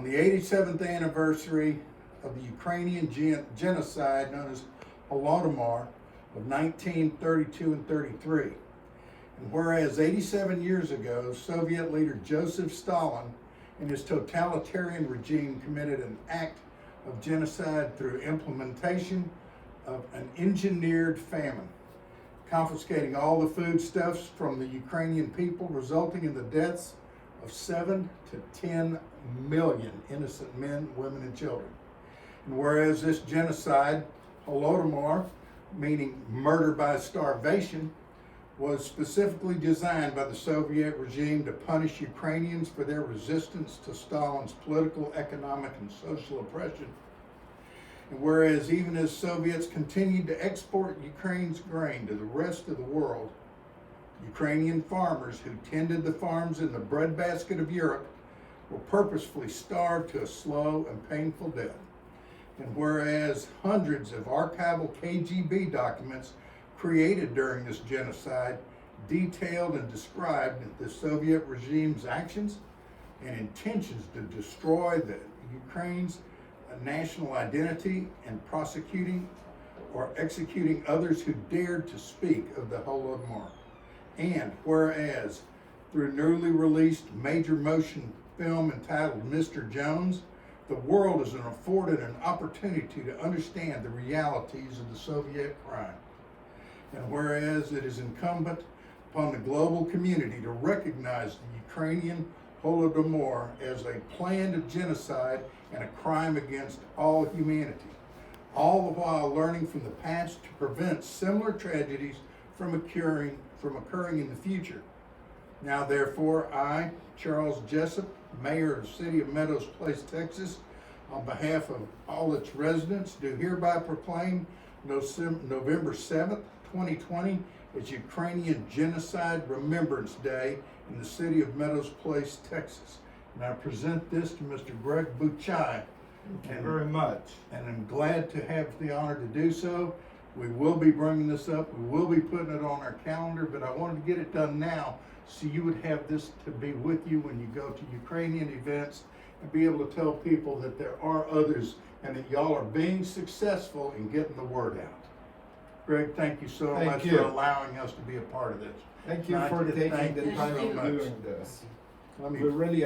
On the 87th anniversary of the Ukrainian genocide known as Holodomor of 1932 and 33. And whereas 87 years ago, Soviet leader Joseph Stalin and his totalitarian regime committed an act of genocide through implementation of an engineered famine, confiscating all the foodstuffs from the Ukrainian people, resulting in the deaths of 7 to 10 million innocent men, women, and children. And whereas this genocide, Holodomor, meaning murder by starvation, was specifically designed by the Soviet regime to punish Ukrainians for their resistance to Stalin's political, economic, and social oppression. And whereas even as Soviets continued to export Ukraine's grain to the rest of the world, Ukrainian farmers who tended the farms in the breadbasket of Europe were purposefully starved to a slow and painful death. And whereas hundreds of archival KGB documents created during this genocide detailed and described the Soviet regime's actions and intentions to destroy the Ukraine's national identity and prosecuting or executing others who dared to speak of the Holodomor. And whereas through newly released major motion film entitled Mr. Jones, the world is afforded an opportunity to understand the realities of the Soviet crime. And whereas it is incumbent upon the global community to recognize the Ukrainian Holodomor as a planned genocide and a crime against all humanity, all the while learning from the past to prevent similar tragedies from occurring in the future. Now therefore, I, Charles Jessup, Mayor of the City of Meadows Place, Texas, on behalf of all its residents, do hereby proclaim November 7th, 2020 as Ukrainian Genocide Remembrance Day in the City of Meadows Place, Texas. And I present this to Mr. Greg Buchai. Thank you very much. And I'm glad to have the honor to do so. We will be bringing this up. We will be putting it on our calendar, but I wanted to get it done now so you would have this to be with you when you go to Ukrainian events and be able to tell people that there are others and that y'all are being successful in getting the word out. Greg, thank you so Thank much you. for allowing us to be a part of this. Thank you Not for to taking thank the you time so of much. doing this. Let me We really